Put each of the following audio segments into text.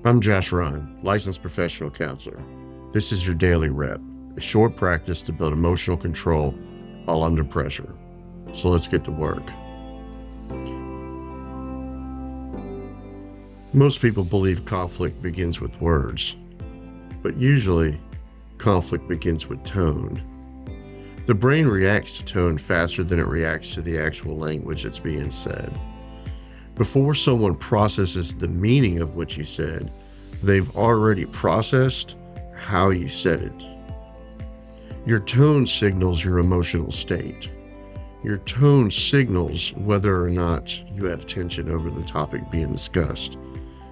I'm Josh Ryan, licensed professional counselor. This is your daily rep, a short practice to build emotional control while under pressure. So let's get to work. Most people believe conflict begins with words, but usually conflict begins with tone. The brain reacts to tone faster than it reacts to the actual language that's being said. Before someone processes the meaning of what you said, they've already processed how you said it. Your tone signals your emotional state. Your tone signals whether or not you have tension over the topic being discussed.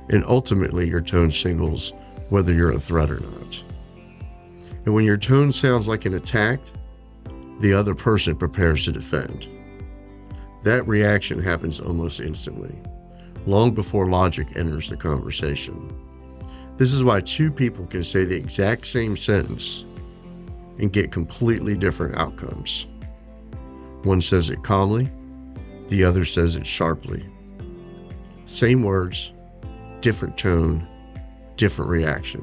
And ultimately, your tone signals whether you're a threat or not. And when your tone sounds like an attack, the other person prepares to defend. That reaction happens almost instantly, long before logic enters the conversation. This is why two people can say the exact same sentence and get completely different outcomes. One says it calmly, the other says it sharply. Same words, different tone, different reaction.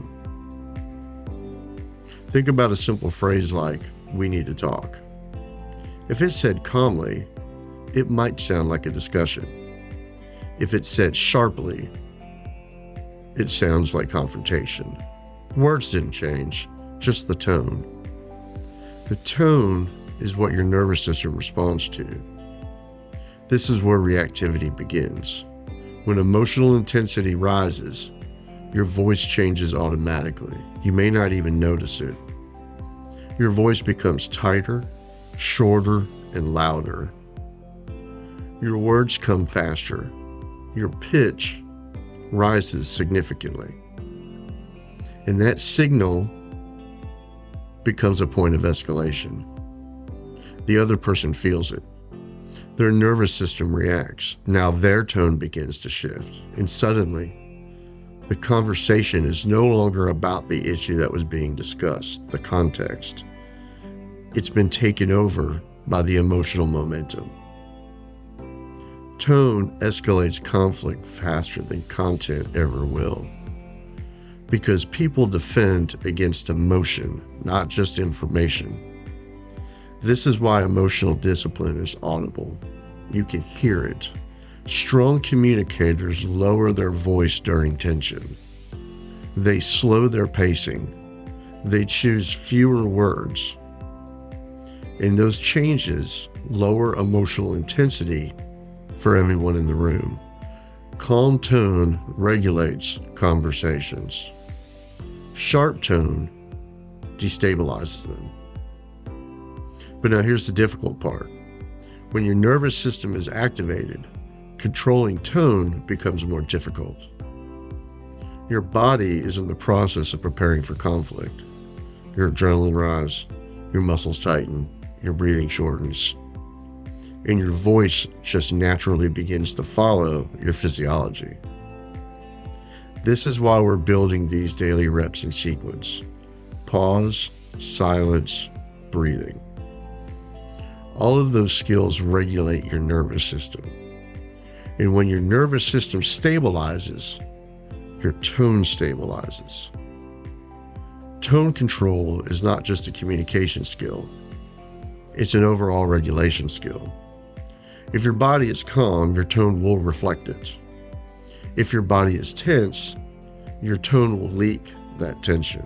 Think about a simple phrase like, "We need to talk." If it's said calmly, it might sound like a discussion. If it's said sharply, it sounds like confrontation. Words didn't change, just the tone. The tone is what your nervous system responds to. This is where reactivity begins. When emotional intensity rises, your voice changes automatically. You may not even notice it. Your voice becomes tighter, shorter, and louder. Your words come faster. Your pitch rises significantly. And that signal becomes a point of escalation. The other person feels it. Their nervous system reacts. Now their tone begins to shift. And suddenly, the conversation is no longer about the issue that was being discussed, the context. It's been taken over by the emotional momentum. Tone escalates conflict faster than content ever will. Because people defend against emotion, not just information. This is why emotional discipline is audible. You can hear it. Strong communicators lower their voice during tension. They slow their pacing. They choose fewer words. And those changes lower emotional intensity for everyone in the room. Calm tone regulates conversations. Sharp tone destabilizes them. But now here's the difficult part. When your nervous system is activated, controlling tone becomes more difficult. Your body is in the process of preparing for conflict. Your adrenaline rises, your muscles tighten, your breathing shortens, and your voice just naturally begins to follow your physiology. This is why we're building these daily reps in sequence. Pause, silence, breathing. All of those skills regulate your nervous system. And when your nervous system stabilizes, your tone stabilizes. Tone control is not just a communication skill. It's an overall regulation skill. If your body is calm, your tone will reflect it. If your body is tense, your tone will leak that tension.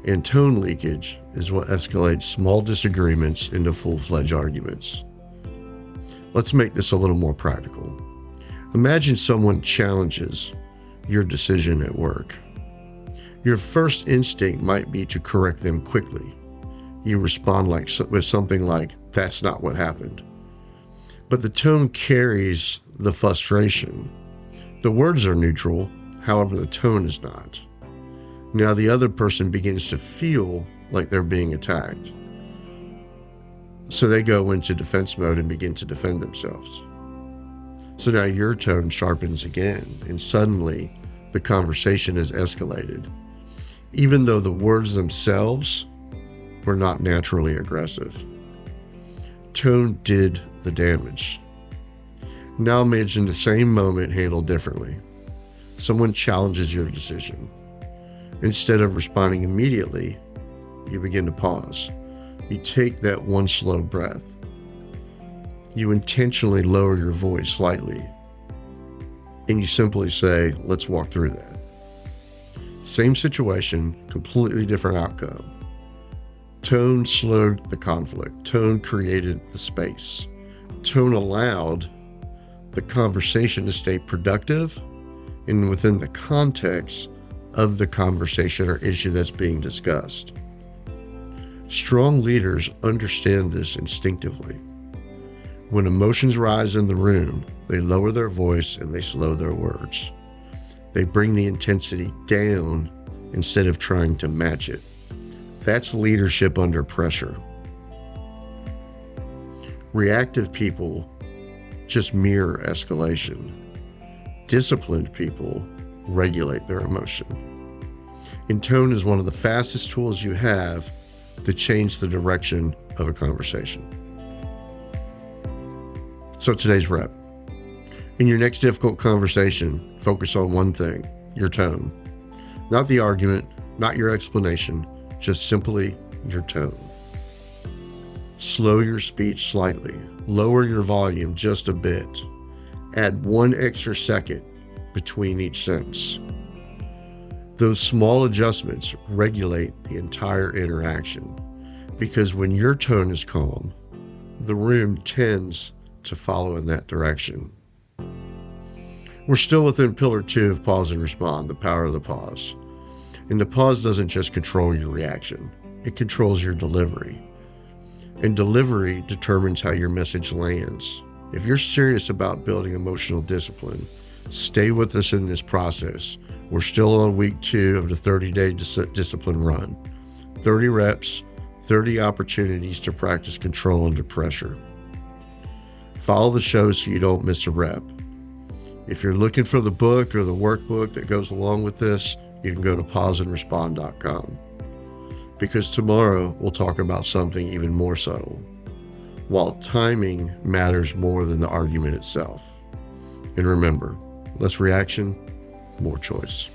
And tone leakage is what escalates small disagreements into full-fledged arguments. Let's make this a little more practical. Imagine someone challenges your decision at work. Your first instinct might be to correct them quickly. You respond with something like, "That's not what happened." But the tone carries the frustration. The words are neutral, however, the tone is not. Now the other person begins to feel like they're being attacked. So they go into defense mode and begin to defend themselves. So now your tone sharpens again, and suddenly the conversation is escalated, even though the words themselves were not naturally aggressive. Tone did the damage. Now imagine the same moment handled differently. Someone challenges your decision. Instead of responding immediately, you begin to pause. You take that one slow breath. You intentionally lower your voice slightly, and you simply say, let's walk through that. Same situation, completely different outcome. Tone slowed the conflict. Tone created the space. Tone allowed the conversation to stay productive and within the context of the conversation or issue that's being discussed. Strong leaders understand this instinctively. When emotions rise in the room, they lower their voice and they slow their words. They bring the intensity down instead of trying to match it. That's leadership under pressure. Reactive people just mirror escalation. Disciplined people regulate their emotion. And tone is one of the fastest tools you have to change the direction of a conversation. So today's rep. In your next difficult conversation, focus on one thing, your tone. Not the argument, not your explanation, just simply your tone. Slow your speech slightly. Lower your volume just a bit. Add 1 extra second between each sentence. Those small adjustments regulate the entire interaction, because when your tone is calm, the room tends to follow in that direction. We're still within pillar 2 of pause and respond, the power of the pause. And the pause doesn't just control your reaction, it controls your delivery. And delivery determines how your message lands. If you're serious about building emotional discipline, stay with us in this process. We're still on week 2 of the 30-day discipline run. 30 reps, 30 opportunities to practice control under pressure. Follow the show so you don't miss a rep. If you're looking for the book or the workbook that goes along with this, you can go to pauseandrespond.com. Because tomorrow we'll talk about something even more subtle. While timing matters more than the argument itself. And remember, less reaction, more choice.